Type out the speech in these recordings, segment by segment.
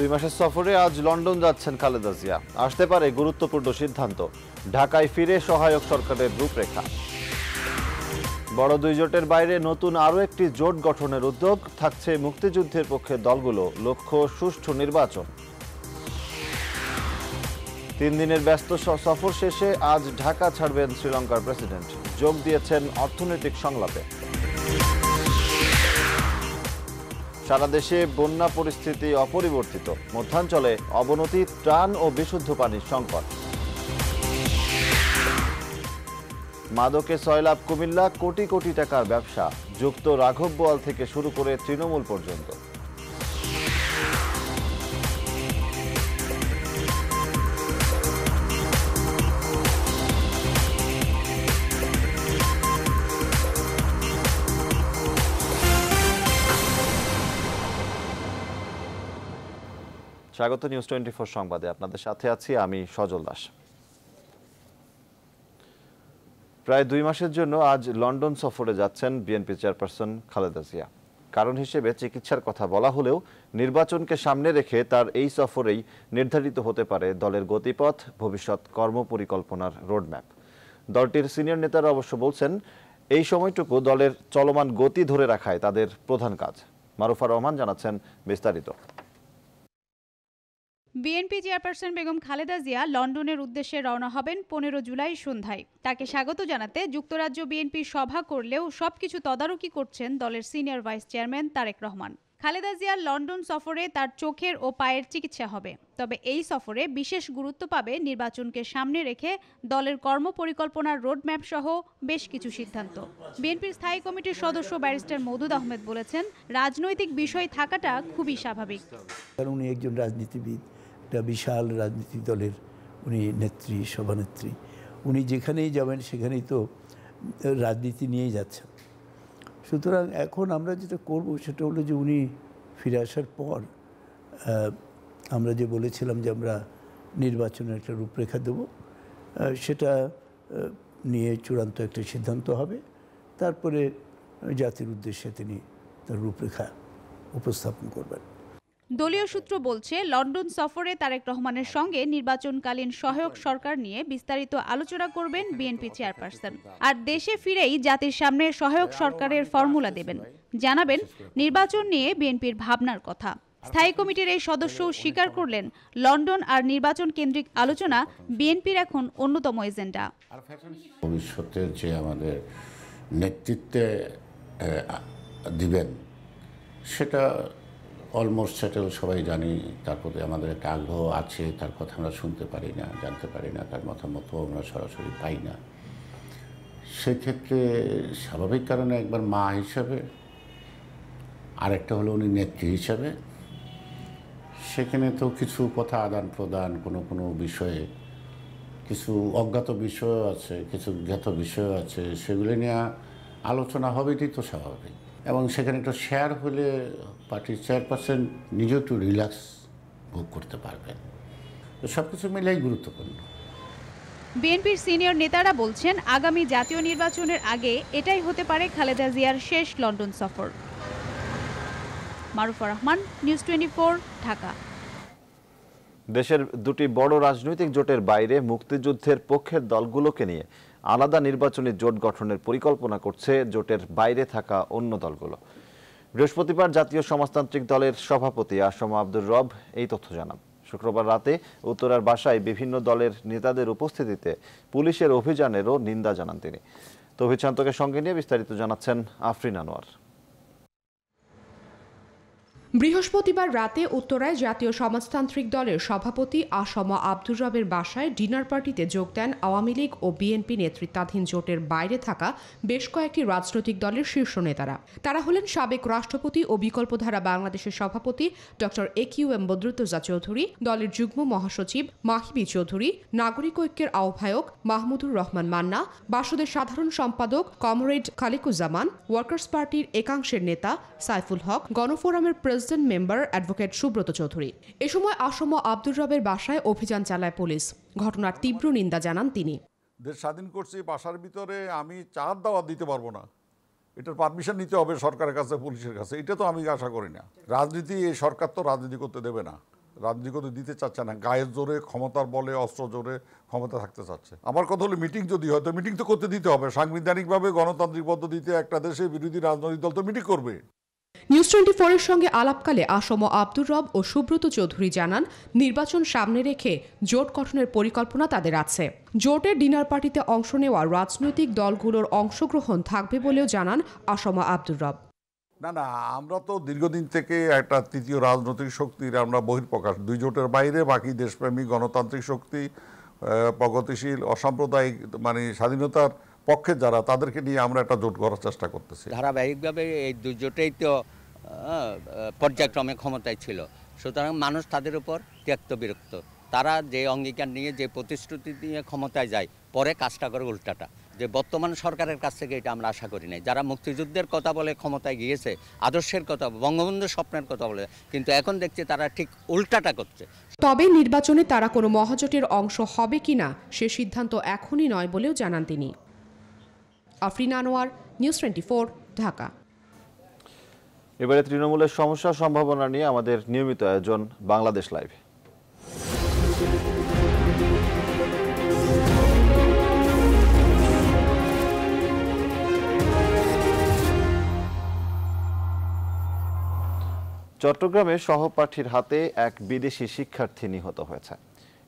2 মাসের সফরে আজ লন্ডন যাচ্ছেন খালেদা জিয়া। আসতে পারে গুরুত্বপূর্ণ সিদ্ধান্ত। ঢাকায় ফিরে সহায়ক সরকারের রূপরেখা। বড় দুই জোটের বাইরে নতুন আরও একটি জোট গঠনের উদ্যোগ। থাকছে মুক্তিযুদ্ধের পক্ষে দলগুলো, লক্ষ্য সুষ্ঠু নির্বাচন। 3 দিনের ব্যস্ত সফর শেষে আজ ঢাকা ছাড়বেন শ্রীলঙ্কার প্রেসিডেন্ট। যোগ দিয়েছেন অর্থনৈতিক সংলাপে। সারা দেশে বন্যা পরিস্থিতি অপরিবর্তিত। মধ্যাঞ্চলে অবনতি, ত্রাণ ও বিশুদ্ধ পানির সংকট। মাদকে সয়লাব কুমিল্লা, কোটি কোটি টাকার ব্যবসা। যুক্ত রাঘব বোয়াল থেকে শুরু করে তৃণমূল পর্যন্ত। স্বাগত নিউজ 24 সংবাদে। আপনাদের সাথে আছি আমি সজল দাস। প্রায় 2 মাসের জন্য আজ লন্ডন সফরে যাচ্ছেন বিএনপি চেয়ারপারসন খালেদা জিয়া। কারণ হিসেবে চিকিৎসার কথা বলা হলেও নির্বাচনকে সামনে রেখে তার এই সফরেই নির্ধারিত হতে পারে দলের গতিপথ, ভবিষ্যৎ কর্মপরিকল্পনার রোডম্যাপ। দলটির সিনিয়র নেতারা অবশ্য বলছেন, এই সময়টুকু দলের চলমান গতি ধরে রাখাই তাদের প্রধান কাজ। মারুফা রহমান জানাচ্ছেন বিস্তারিত। বিএনপি চেয়ারপারসন বেগম খালেদা জিয়া লন্ডনের উদ্দেশ্যে রওনা হবেন 15 জুলাই সন্ধ্যায়। তাকে স্বাগত জানাতে যুক্তরাজ্য বিএনপি সভা করলেও সবকিছু তদারকি করছেন দলের senior vice chairman Tarique Rahman. Khaleda জিয়ার লন্ডন সফরে তার চোখের ও পায়ের চিকিৎসা হবে। তবে এই সফরে বিশেষ গুরুত্ব পাবে নির্বাচনকে সামনে রেখে দলের কর্মপরিকল্পনার রোডম্যাপ সহ বেশ কিছু সিদ্ধান্ত। বিএনপির স্থায়ী কমিটির সদস্য ব্যারিস্টার মওদুদ আহমেদ বলেছেন, রাজনৈতিক বিষয় থাকাটা খুবই স্বাভাবিক। উনি একজন রাজনীতিবিদ, একটা বিশাল রাজনীতি দলের উনি নেত্রী, সভানেত্রী। উনি যেখানেই যাবেন সেখানেই তো রাজনীতি নিয়েই যাচ্ছেন। সুতরাং এখন আমরা যেটা করব সেটা হলো যে উনি ফিরে আসার পর আমরা যে বলেছিলাম যে আমরা নির্বাচনের একটা রূপরেখা দেব, সেটা নিয়ে চূড়ান্ত একটা সিদ্ধান্ত হবে। তারপরে জাতির উদ্দেশ্যে তিনি তার রূপরেখা উপস্থাপন করবেন। দলীয় সূত্র বলছে, লন্ডন সফরে তারেক রহমানের সঙ্গে নির্বাচনকালীন সহায়ক সরকার নিয়ে বিস্তারিত আলোচনা করবেন বিএনপি চেয়ারপারসন। আর দেশে ফিরেই জাতির সামনে সহায়ক সরকারের ফর্মুলা দেবেন, জানাবেন নির্বাচন নিয়ে বিএনপির ভাবনার কথা। স্থায়ী কমিটির এই সদস্য স্বীকার করলেন, লন্ডন আর নির্বাচন কেন্দ্রিক আলোচনা বিএনপির এখন অন্যতম এজেন্ডা। ভবিষ্যতের যে আমাদের নেতৃত্বে দিবেন সেটা অলমোস্ট সেটেল, সবাই জানি। তার প্রতি আমাদের একটা আগ্রহ আছে, তার কথা আমরা শুনতে পারি না, জানতে পারি না, তার মতামতও আমরা সরাসরি পাই না। সেক্ষেত্রে স্বাভাবিক কারণে একবার মা হিসাবে, আরেকটা হলো উনি নেত্রী হিসাবে, সেখানে তো কিছু কথা আদান প্রদান, কোনো বিষয়ে কিছু অজ্ঞাত বিষয় আছে, কিছু জ্ঞাত বিষয় আছে, সেগুলো নিয়ে আলোচনা হবে, এটাই তো স্বাভাবিক। এবং সেখানে একটু শেয়ার হলে পার্টির চেয়ারপারসন নিজেও একটু রিল্যাক্স ভোগ করতে পারবেন। তো সব কিছু মিলেই গুরুত্বপূর্ণ। বিএনপির সিনিয়র নেতারা বলছেন, আগামী জাতীয় নির্বাচনের আগে এটাই হতে পারে খালেদা জিয়ার শেষ লন্ডন সফর। মারুফা রহমান, নিউজ 24, ঢাকা। দেশের দুটি বড় রাজনৈতিক জোটের বাইরে মুক্তিযুদ্ধের পক্ষের দলগুলোকে নিয়ে আলাদা নির্বাচনী জোট গঠনের পরিকল্পনা করছে জোটের বাইরে থাকা অন্য দলগুলো। বৃহস্পতিবার জাতীয় সমাজতান্ত্রিক দলের সভাপতি আসম আব্দুর রব এই তথ্য জানান। শুক্রবার রাতে উত্তরার বাসায় বিভিন্ন দলের নেতাদের উপস্থিতিতে পুলিশের অভিযানেরও নিন্দা জানান তিনি। তৌহিদ শান্তকে সঙ্গে নিয়ে বিস্তারিত জানাচ্ছেন আফরিন আনোয়ার। বৃহস্পতিবার রাতে উত্তরায় জাতীয় সমাজতান্ত্রিক দলের সভাপতি আসম আব্দুর রবের বাসায় ডিনার পার্টিতে যোগ দেন আওয়ামী লীগ ও বিএনপি নেতৃত্বাধীন জোটের বাইরে থাকা বেশ কয়েকটি রাজনৈতিক দলের শীর্ষ নেতারা। তারা হলেন সাবেক রাষ্ট্রপতি ও বিকল্পধারা বাংলাদেশের সভাপতি ডক্টর AQM বদরুদ্দোজা চৌধুরী, দলের যুগ্ম মহাসচিব মাহিবি চৌধুরী, নাগরিক ঐক্যের আহ্বায়ক মাহমুদুর রহমান মান্না, বাসদের সাধারণ সম্পাদক কমরেড খালিকুজ্জামান, ওয়ার্কার্স পার্টির একাংশের নেতা সাইফুল হক, গণফোরামের president member advocate Subrata Chowdhury. এ সময় আসম আব্দুর রবের বাসায় অভিযান চালায় পুলিশ। ঘটনার তীব্র নিন্দা জানান তিনি। দেশ স্বাধীন করছি, বাসার ভিতরে আমি চার দাওয়াত দিতে পারবো না, এটার পারমিশন নিতে হবে সরকারের কাছে, পুলিশের কাছে। এটা তো আমি আশা করি না। রাজনীতি, এই সরকার তো রাজনীতি করতে দেবে না। রাজনীতি করতে দিতে চাচ্ছে না, গায়ের জোরে, ক্ষমতার বলে, অস্ত্র জোরে ক্ষমতা থাকতে চাচ্ছে। আমার কথা হলো মিটিং যদি হয় তো মিটিং তো করতে দিতে হবে, সাংবিধানিকভাবে গণতান্ত্রিক পদ্ধতিতে একটা দেশে বিরোধী রাজনৈতিক দল তো মিটিং করবে। নিউজ 24 এর সঙ্গে আলাপকালে আসম আব্দুর রব ও সুব্রত চৌধুরী জানান, নির্বাচন সামনে রেখে জোট গঠনের পরিকল্পনা তাদের আছে। জোটের ডিনার পার্টিতে অংশ নেওয়া রাজনৈতিক দলগুলোর অংশগ্রহণ থাকবে বলেও জানান আসম আব্দুর রব। না, আমরা তো দীর্ঘদিন থেকে একটা তৃতীয় রাজনৈতিক শক্তির আমরা বহিঃপ্রকাশ, দুই জোটের বাইরে বাকি দেশপ্রেমিক গণতান্ত্রিক শক্তি, প্রগতিশীল, অসাম্প্রদায়িক, মানে স্বাধীনতার পক্ষে যারা, তাদেরকে নিয়ে আমরা একটা জোট করার চেষ্টা করতেছি। ধারাবাহিকভাবে এই দুই জোটেই তো পর্যায়ক্রমে ক্ষমতায় ছিল, সুতরাং মানুষ তাদের উপর ত্যক্ত বিরক্ত। তারা যে অঙ্গীকার নিয়ে, যে প্রতিশ্রুতি নিয়ে ক্ষমতায় যায়, পরে কাজটা করে উল্টাটা। যে বর্তমান সরকারের কাছ থেকে এটা আমরা আশা করি নাই। যারা মুক্তিযুদ্ধের কথা বলে ক্ষমতায় গিয়েছে, আদর্শের কথা, বঙ্গবন্ধুর স্বপ্নের কথা বলে, কিন্তু এখন দেখছি তারা ঠিক উল্টাটা করছে। তবে নির্বাচনে তারা কোনো মহাজোটের অংশ হবে কিনা সে সিদ্ধান্ত এখনই নয় বলেও জানান তিনি। আফরিন আনোয়ার, নিউজ 24, ঢাকা। এবারে তৃণমূলের সমস্যা সম্ভাবনা নিয়ে আমাদের নিয়মিত আয়োজন বাংলাদেশ লাইভ। চট্টগ্রামে সহপাঠীর হাতে এক বিদেশি শিক্ষার্থী নিহত হয়েছে।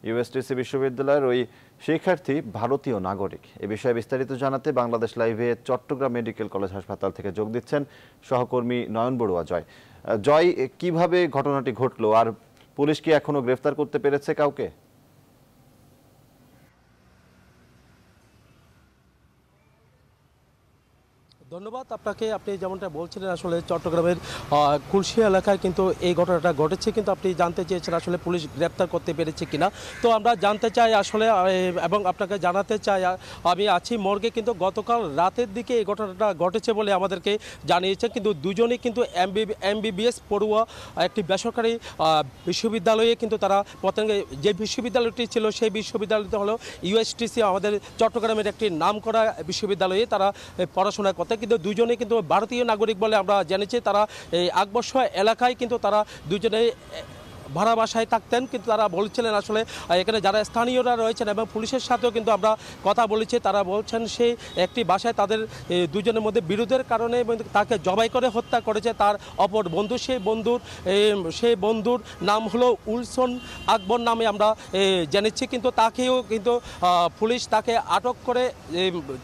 ইউএসটিসি বিশ্ববিদ্যালয়ের ওই শিক্ষার্থী ভারতীয় নাগরিক। এ বিষয়ে বিস্তারিত জানাতে বাংলাদেশ লাইভে চট্টগ্রাম মেডিকেল কলেজ হাসপাতাল থেকে যোগ দিচ্ছেন সহকর্মী নয়ন বড়ুয়া জয়। জয়, কিভাবে ঘটনাটি ঘটলো আর পুলিশ কি এখনো গ্রেফতার করতে পেরেছে কাউকে? ধন্যবাদ আপনাকে। আপনি যেমনটা বলছিলেন, আসলে চট্টগ্রামের কুলশিয়া এলাকায় কিন্তু এই ঘটনাটা ঘটেছে, কিন্তু আপনি জানতে চেয়েছেন আসলে পুলিশ গ্রেপ্তার করতে পেরেছে কিনা। তো আমরা জানতে চাই আসলে, এবং আপনাকে জানাতে চাই, আমি আছি মর্গে, কিন্তু গতকাল রাতের দিকে এই ঘটনাটা ঘটেছে বলে আমাদেরকে জানিয়েছে। কিন্তু দুজনেই কিন্তু এমবিবিএস পড়ুয়া একটি বেসরকারি বিশ্ববিদ্যালয়ে কিন্তু তারা প্রথমে যে বিশ্ববিদ্যালয়টি ছিল সেই বিশ্ববিদ্যালয়টি হলো ইউএসটিসি, আমাদের চট্টগ্রামের একটি নামকরা বিশ্ববিদ্যালয়ে তারা পড়াশোনা করতে, কিন্তু দুজনে কিন্তু ভারতীয় নাগরিক বলে আমরা জেনেছি। তারা এই আকবর্ষা এলাকায় কিন্তু তারা দুজনে ভাড়া বাসায় থাকতেন। কিন্তু তারা বলছিলেন আসলে এখানে যারা স্থানীয়রা রয়েছেন এবং পুলিশের সাথেও কিন্তু আমরা কথা বলেছি, তারা বলছেন সেই একটি বাসায় তাদের দুজনের মধ্যে বিরোধের কারণে তাকে জবাই করে হত্যা করেছে তার অপর বন্ধু। সেই বন্ধুর নাম হলো উইলসন আকবর নামে আমরা জেনেছি। কিন্তু তাকেও কিন্তু পুলিশ তাকে আটক করে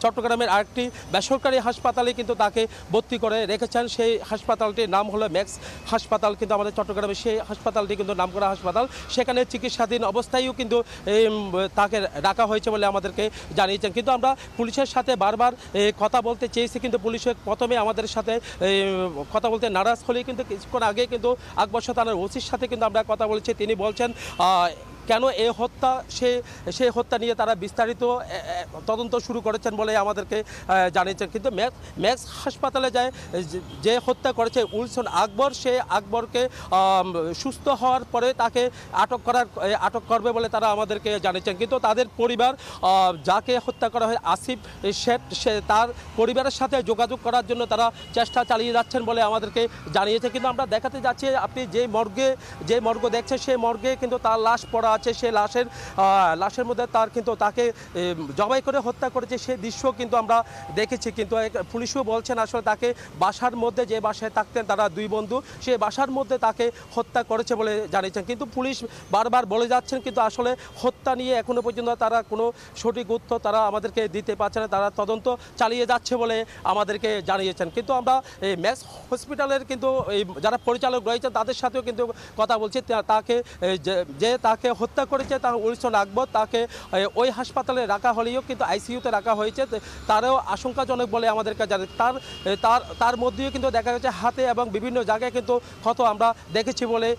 চট্টগ্রামের আরেকটি বেসরকারি হাসপাতালে কিন্তু তাকে ভর্তি করে রেখেছেন। সেই হাসপাতালটির নাম হলো ম্যাক্স হাসপাতাল, কিন্তু আমাদের চট্টগ্রামের সেই হাসপাতালটি কিন্তু নামকরা হাসপাতাল। সেখানে চিকিৎসাধীন অবস্থায়ও কিন্তু তাকে রাখা হয়েছে বলে আমাদেরকে জানিয়েছেন। কিন্তু আমরা পুলিশের সাথে বারবার কথা বলতে চেয়েছি, কিন্তু পুলিশের প্রথমে আমাদের সাথে কথা বলতে নারাজ হলেই কিন্তু কিছুক্ষণ আগে কিন্তু আকবর্ষা থানার ওসির সাথে কিন্তু আমরা কথা বলেছি। তিনি বলছেন কেন এই হত্যা, সেই হত্যা নিয়ে তারা বিস্তারিত তদন্ত শুরু করেছেন বলে আমাদেরকে জানিয়েছেন। কিন্তু ম্যাক্স হাসপাতালে যায় যে হত্যা করেছে উইলসন আকবর, সে আকবরকে সুস্থ হওয়ার পরে তাকে আটক করবে বলে তারা আমাদেরকে জানিয়েছেন। কিন্তু তাদের পরিবার, যাকে হত্যা করা হয় আসিফ শেঠ, তার পরিবারের সাথে যোগাযোগ করার জন্য তারা চেষ্টা চালিয়ে যাচ্ছেন বলে আমাদেরকে জানিয়েছে। কিন্তু আমরা দেখাতে যাচ্ছি, আপনি যে মর্গ দেখছেন সেই মর্গে কিন্তু তার লাশ পড়া আছে। সে লাশের মধ্যে তাকে জবাই করে হত্যা করেছে সেই দৃশ্য কিন্তু আমরা দেখেছি। কিন্তু পুলিশও বলছেন আসলে তাকে বাসার মধ্যে, যে বাসায় থাকতেন তারা দুই বন্ধু, সেই বাসার মধ্যে তাকে হত্যা করেছে বলে জানিয়েছেন। কিন্তু পুলিশ বারবার বলে যাচ্ছেন, কিন্তু আসলে হত্যা নিয়ে এখনো পর্যন্ত তারা কোনো সঠিক উত্তর তারা আমাদেরকে দিতে পারছে না। তারা তদন্ত চালিয়ে যাচ্ছে বলে আমাদেরকে জানিয়েছেন। কিন্তু আমরা এই ম্যাক্স হসপিটালের কিন্তু এই যারা পরিচালক রয়েছেন তাদের সাথেও কিন্তু কথা বলছি। তাকে হত্যা করেছে তা উইলসন আকবর, তাকে ওই হাসপাতালে রাখা হলেও কিন্তু আইসিইউতে রাখা হয়েছে, তারও আশঙ্কাজনক বলে আমাদেরকে জানে। তার মধ্যেও কিন্তু দেখা গেছে হাতে এবং বিভিন্ন জায়গায় কিন্তু ক্ষত আমরা দেখেছি বলে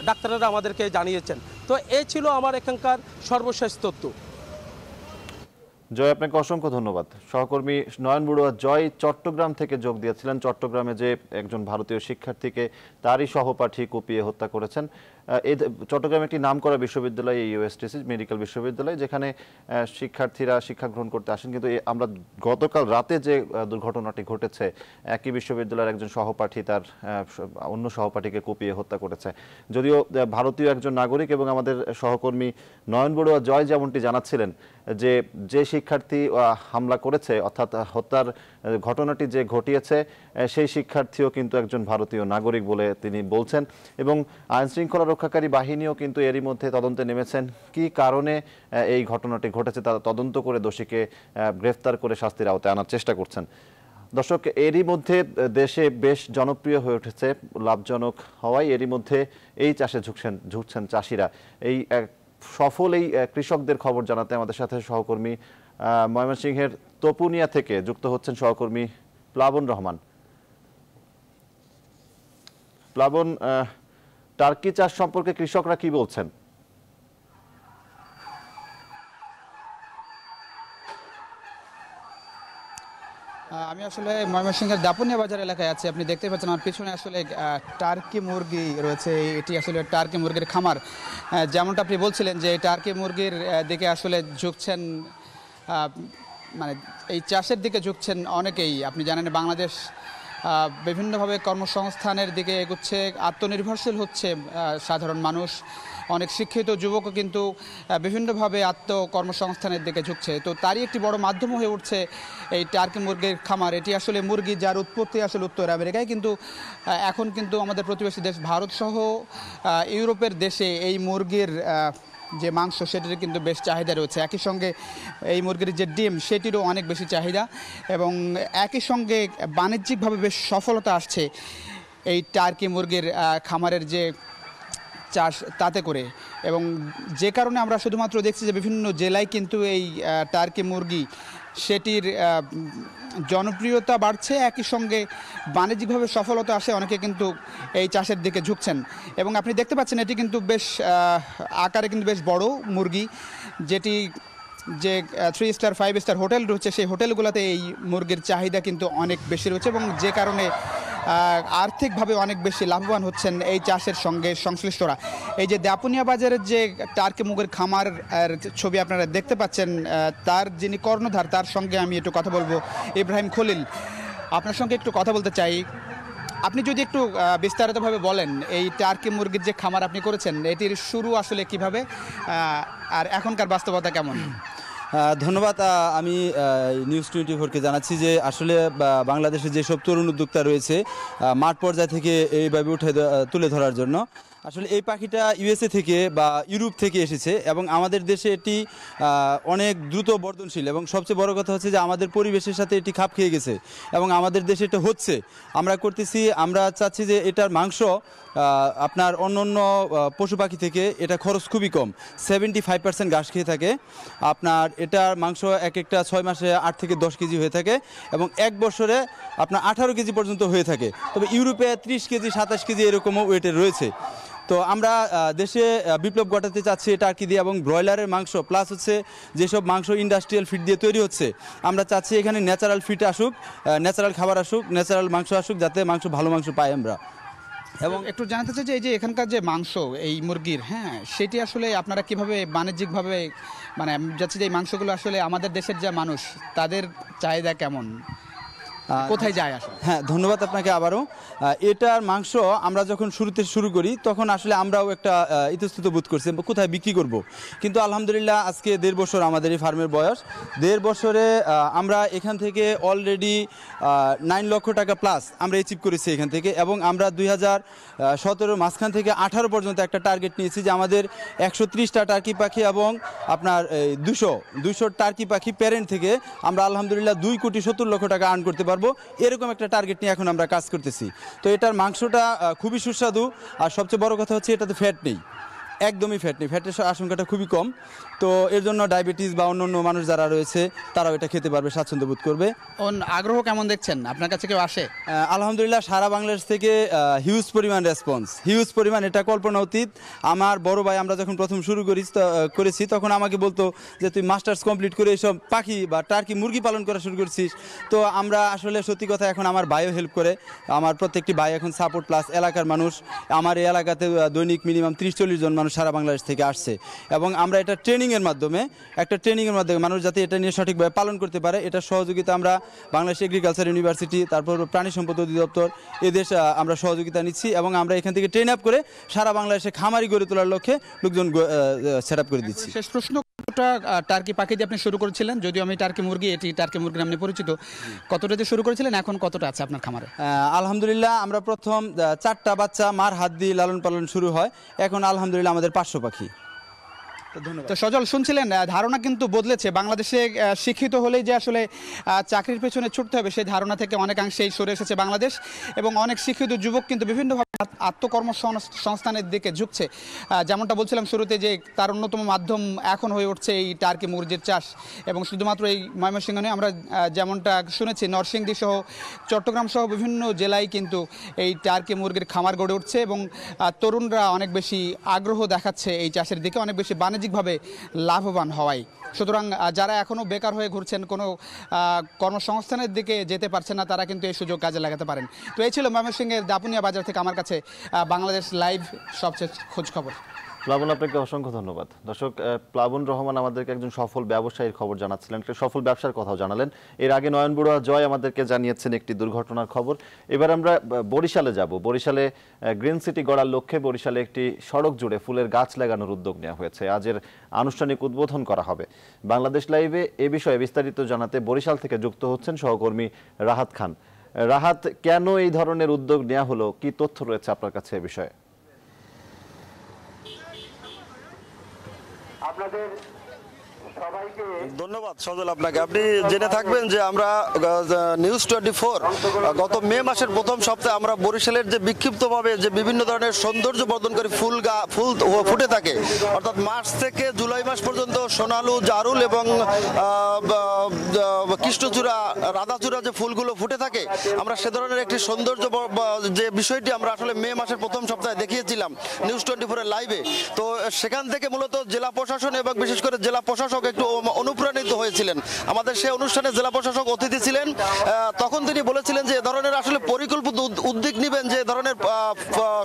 ডাক্তাররা আমাদেরকে জানিয়েছেন। তো এই ছিল আমার এখানকার সর্বশেষ তথ্য। জয়, আপনাকে অসংখ্য ধন্যবাদ। সহকর্মী নয়ন বড়ুয়া জয় চট্টগ্রাম থেকে যোগ দিয়েছিলেন। চট্টগ্রামে যে একজন ভারতীয় শিক্ষার্থীকে তারই সহপাঠী কুপিয়ে হত্যা করেছেন এই চট্টগ্রামে একটি নামকরা বিশ্ববিদ্যালয়, ইউএসটিসি মেডিকেল বিশ্ববিদ্যালয়, যেখানে শিক্ষার্থীরা শিক্ষা গ্রহণ করতে আসেন। কিন্তু আমরা গতকাল রাতে যে দুর্ঘটনাটি ঘটেছে, একই বিশ্ববিদ্যালয়ের একজন সহপাঠী তার অন্য সহপাঠীকে কুপিয়ে হত্যা করেছে। যদিও ভারতীয় একজন নাগরিক এবং আমাদের সহকর্মী নয়ন বড়ুয়া জয় যেমনটি জানাচ্ছিলেন যে শিক্ষার্থী হামলা করেছে, অর্থাৎ হত্যার ঘটনাটি যে ঘটিয়েছে, সেই শিক্ষার্থীও কিন্তু একজন ভারতীয় নাগরিক বলে তিনি বলছেন। এবং আইনশৃঙ্খলা রক্ষাকারী বাহিনীও কিন্তু এরই মধ্যে তদন্তে নেমেছেন। কি কারণে এই ঘটনাটি ঘটেছে তা তদন্ত করে দোষীকে গ্রেফতার করে শাস্তির আওতায় আনার চেষ্টা করছেন। দর্শক, এরই মধ্যে দেশে বেশ জনপ্রিয় হয়ে উঠেছে, লাভজনক হওয়ায় এরই মধ্যে এই চাষে ঝুঁকছেন চাষিরা। এই সফল এই কৃষকদের খবর জানাতে আমাদের সাথে সহকর্মী ময়মনসিংহের তপুনিয়া থেকে যুক্ত হচ্ছেন সহকর্মী প্লাবন রহমান। প্লাবন, টার্কি চাষ সম্পর্কে কৃষকরা কি বলছেন? আমি আসলে ময়মনসিংহের দাপুনিয়া বাজার এলাকায় আছি। আপনি দেখতে পাচ্ছেন আমার পিছনে আসলে টার্কি মুরগি রয়েছে। এটি আসলে টার্কি মুরগির খামার। যেমনটা আপনি বলছিলেন যে টার্কি মুরগির দিকে আসলে ঝুঁকছেন, মানে এই চাষের দিকে ঝুঁকছেন অনেকেই। আপনি জানেন বাংলাদেশ বিভিন্নভাবে কর্মসংস্থানের দিকে এগুচ্ছে, আত্মনির্ভরশীল হচ্ছে সাধারণ মানুষ। অনেক শিক্ষিত যুবকও কিন্তু বিভিন্নভাবে আত্মকর্মসংস্থানের দিকে ঝুঁকছে। তো তারই একটি বড় মাধ্যম হয়ে উঠছে এই টার্কি মুরগির খামার। এটি আসলে মুরগি যার উৎপত্তি আসলে উত্তর আমেরিকায়, কিন্তু এখন কিন্তু আমাদের প্রতিবেশী দেশ ভারত সহ ইউরোপের দেশে এই মুরগির যে মাংস সেটির কিন্তু বেশ চাহিদা রয়েছে। একই সঙ্গে এই মুরগির যে ডিম সেটিরও অনেক বেশি চাহিদা, এবং একই সঙ্গে বাণিজ্যিকভাবে বেশ সফলতা আসছে এই টার্কি মুরগির খামারের যে চাষ তাতে করে। এবং যে কারণে আমরা শুধুমাত্র দেখছি যে বিভিন্ন জেলায় কিন্তু এই টার্কি মুরগি সেটির জনপ্রিয়তা বাড়ছে, একই সঙ্গে বাণিজ্যিকভাবে সফলতা আসে, অনেকে কিন্তু এই চাষের দিকে ঝুঁকছেন। এবং আপনি দেখতে পাচ্ছেন এটি কিন্তু বেশ আকারে কিন্তু বেশ বড় মুরগি, যেটি যে 3 স্টার 5 স্টার হোটেল রয়েছে সেই হোটেলগুলোতে এই মুরগির চাহিদা কিন্তু অনেক বেশি রয়েছে, এবং যে কারণে আর্থিকভাবে অনেক বেশি লাভবান হচ্ছেন এই চাষের সঙ্গে সংশ্লিষ্টরা। এই যে দাপুনিয়া বাজারের যে টার্কি মুরগির খামার ছবি আপনারা দেখতে পাচ্ছেন, তার যিনি কর্ণধার তার সঙ্গে আমি একটু কথা বলবো। ইব্রাহিম খলিল, আপনার সঙ্গে একটু কথা বলতে চাই। আপনি যদি একটু বিস্তারিতভাবে বলেন এই টার্কি মুরগির যে খামার আপনি করেছেন এটির শুরু আসলে কিভাবে, আর এখনকার বাস্তবতা কেমন? ধন্যবাদ। আমি নিউজ 24-কে জানাচ্ছি যে আসলে বাংলাদেশে যেসব তরুণ উদ্যোক্তা রয়েছে মাঠ পর্যায় থেকে এইভাবে তুলে ধরার জন্য, আসলে এই পাখিটা ইউএসএ থেকে বা ইউরোপ থেকে এসেছে এবং আমাদের দেশে এটি অনেক দ্রুত বর্ধনশীল, এবং সবচেয়ে বড় কথা হচ্ছে যে আমাদের পরিবেশের সাথে এটি খাপ খেয়ে গেছে এবং আমাদের দেশে এটা হচ্ছে, আমরা করতেছি। আমরা চাচ্ছি যে এটার মাংস আপনার অন্য পশু পাখি থেকে এটা খরচ খুবই কম, 75% ঘাস খেয়ে থাকে। আপনার এটার মাংস একটা 6 মাসে 8 থেকে 10 কেজি হয়ে থাকে এবং 1 বছরে আপনার 18 কেজি পর্যন্ত হয়ে থাকে। তবে ইউরোপে 30 কেজি 27 কেজি এরকমও ওয়েটের রয়েছে। তো আমরা দেশে বিপ্লব ঘটাতে চাচ্ছি এটা আর কি দিয়ে, এবং ব্রয়লারের মাংস প্লাস হচ্ছে যেসব মাংস ইন্ডাস্ট্রিয়াল ফিড দিয়ে তৈরি হচ্ছে, আমরা চাচ্ছি এখানে ন্যাচারাল ফিড আসুক, ন্যাচারাল খাবার আসুক, ন্যাচারাল মাংস আসুক, যাতে ভালো মাংস পাই আমরা। এবং একটু জানতে চাই যে এই যে এখানকার যে মাংস এই মুরগির, হ্যাঁ, সেটি আসলে আপনারা কিভাবে বাণিজ্যিকভাবে, মানে আমি যাচ্ছি যে এই মাংসগুলো আসলে আমাদের দেশের যে মানুষ তাদের চাহিদা কেমন, কোথায় যায় আসলে? হ্যাঁ, ধন্যবাদ আপনাকে আবারও। এটার মাংস আমরা যখন শুরু করি তখন আসলে আমরাও একটা ইতস্তত বোধ করছি কোথায় বিক্রি করব, কিন্তু আলহামদুলিল্লাহ আজকে 1.5 বছর আমাদের এই ফার্মের বয়স। 1.5 বছরে আমরা এখান থেকে অলরেডি 9 লক্ষ টাকা প্লাস আমরা অ্যাচিভ করেছি এখান থেকে, এবং আমরা 2017 মাঝখান থেকে 18 পর্যন্ত একটা টার্গেট নিয়েছি যে আমাদের 130টা টার্কি পাখি এবং আপনার 200 টার্কি পাখি প্যারেন্ট থেকে আমরা আলহামদুলিল্লাহ 2,70,00,000 টাকা আর্ন করতে পারবো, এরকম একটা টার্গেট নিয়ে এখন আমরা কাজ করতেছি। তো এটার মাংসটা খুবই সুস্বাদু, আর সবচেয়ে বড় কথা হচ্ছে এটাতে ফ্যাট নেই। একদমই ফ্যাট নেই, ফ্যাটের আশঙ্কাটা খুবই কম। তো এর জন্য ডায়াবেটিস বা অন্য মানুষ যারা রয়েছে তারাও এটা খেতে পারবে, স্বাচ্ছন্দ্য বোধ করবে। আগ্রহ কেমন দেখছেন? আপনার কাছে কেউ আসে? আলহামদুলিল্লাহ সারা বাংলাদেশ থেকে হিউজ পরিমাণ রেসপন্স, হিউজ পরিমাণ, এটা কল্পনা অতীত। আমার বড় ভাই আমরা যখন প্রথম শুরু করেছি তখন আমাকে বলতো যে তুই মাস্টার্স কমপ্লিট করে এইসব পাখি বা টার্কি মুরগি পালন করা শুরু করছিস। তো আমরা আসলে সত্যি কথা এখন আমার ভাইও হেল্প করে, আমার প্রত্যেকটি ভাই এখন সাপোর্ট, প্লাস এলাকার মানুষ, আমার এই এলাকাতে দৈনিক মিনিমাম 30-40 জন মানুষ সারা বাংলাদেশ থেকে আসছে। এবং আমরা এটা ট্রেনিংয়ের মাধ্যমে মানুষ যাতে এটা নিয়ে সঠিকভাবে পালন করতে পারে, এটা সহযোগিতা আমরা বাংলাদেশ এগ্রিকালচার ইউনিভার্সিটি, তারপর প্রাণী সম্পদ অধিদপ্তর, এদেশ আমরা সহযোগিতা নিচ্ছি এবং আমরা এখান থেকে ট্রেন আপ করে সারা বাংলাদেশে খামারি গড়ে তোলার লক্ষ্যে লোকজন সেট আপ করে দিচ্ছি। শেষ প্রশ্ন, টার্কি পাখি দিয়ে আপনি শুরু করেছিলেন, যদিও আমি টার্কি মুরগি, এটি টার্কি মুরগি নামে পরিচিত, কতটা দিয়ে শুরু করেছিলেন, এখন কতটা আছে আপনার খামারে? আলহামদুলিল্লাহ আমরা প্রথম 4টা বাচ্চা মার হাত দিয়ে লালন পালন শুরু হয়, এখন আলহামদুলিল্লাহ আমাদের 500 পাখি। তো সজল, শুনছিলেন ধারণা কিন্তু বদলেছে। বাংলাদেশে শিক্ষিত হলেই যে আসলে চাকরির পেছনে ছুটতে হবে সেই ধারণা থেকে অনেকাংশেই সরে এসেছে বাংলাদেশ, এবং অনেক শিক্ষিত যুবক কিন্তু বিভিন্নভাবে আত্মকর্মসংস্থানের দিকে ঝুঁকছে। যেমনটা বলছিলাম শুরুতে, যে তার অন্যতম মাধ্যম এখন হয়ে উঠছে এই টার্কি মুরগির চাষ। এবং শুধুমাত্র এই ময়মনসিংহ নয়, আমরা যেমনটা শুনেছি নরসিংদী সহ চট্টগ্রাম সহ বিভিন্ন জেলায় কিন্তু এই টার্কি মুরগির খামার গড়ে উঠছে, এবং তরুণরা অনেক বেশি আগ্রহ দেখাচ্ছে এই চাষের দিকে, অনেক বেশি বাণিজ্যিকভাবে লাভবান হওয়ায়। সুতরাং যারা এখনও বেকার হয়ে ঘুরছেন, কোনো কর্মসংস্থানের দিকে যেতে পারছেন না, তারা কিন্তু এই সুযোগ কাজে লাগাতে পারেন। তো এই ছিল ময়মনসিংহের দাপুনিয়া বাজার থেকে আমার কাছে বাংলাদেশ লাইভ সবচেয়ে খোঁজ খবর। প্লাবন, আপনাকে অসংখ্য ধন্যবাদ। দর্শক, প্লাবন রহমান আমাদেরকে একজন সফল ব্যবসায়ীর খবর জানাচ্ছিলেন, একটা সফল ব্যবসার কথাও জানালেন। এর আগে নয়ন বড়ুয়া জয় আমাদেরকে জানিয়েছেন একটি দুর্ঘটনার খবর। এবার আমরা বরিশালে যাব। বরিশালে গ্রিন সিটি গড়ার লক্ষ্যে বরিশালে একটি সড়ক জুড়ে ফুলের গাছ লাগানোর উদ্যোগ নেওয়া হয়েছে। আজের আনুষ্ঠানিক উদ্বোধন করা হবে। বাংলাদেশ লাইভে এ বিষয়ে বিস্তারিত জানাতে বরিশাল থেকে যুক্ত হচ্ছেন সহকর্মী রাহাত খান। রাহাত, কেন এই ধরনের উদ্যোগ নেওয়া হলো, কি তথ্য রয়েছে আপনার কাছে এ বিষয়ে? আপনাদের সবাইকে ধন্যবাদ সজল। আপনাকে, আপনি জেনে থাকবেন যে আমরা নিউজ 24 গত মে মাসের প্রথম সপ্তাহে আমরা বরিশালের যে বিক্ষিপ্তভাবে যে বিভিন্ন ধরনের সৌন্দর্য বর্ধনকারী ফুল ফুটে থাকে, অর্থাৎ মার্চ থেকে জুলাই মাস পর্যন্ত সোনালু, জারুল এবং কৃষ্ণচূড়া, রাধাচূড়া যে ফুলগুলো ফুটে থাকে, আমরা সে ধরনের একটি সৌন্দর্য যে বিষয়টি আমরা আসলে মে মাসের প্রথম সপ্তাহে দেখিয়েছিলাম নিউজ 24-এর লাইভে। তো সেখান থেকে মূলত জেলা প্রশাসন এবং বিশেষ করে জেলা প্রশাসক একটু অনুপ্রাণিত হয়েছিলেন। আমাদের সেই অনুষ্ঠানে জেলা প্রশাসক অতিথি ছিলেন। তখন তিনি বলেছিলেন যে এ ধরনের আসলে পরিকল্পিত উদ্যোগ নেবেন, যে ধরনের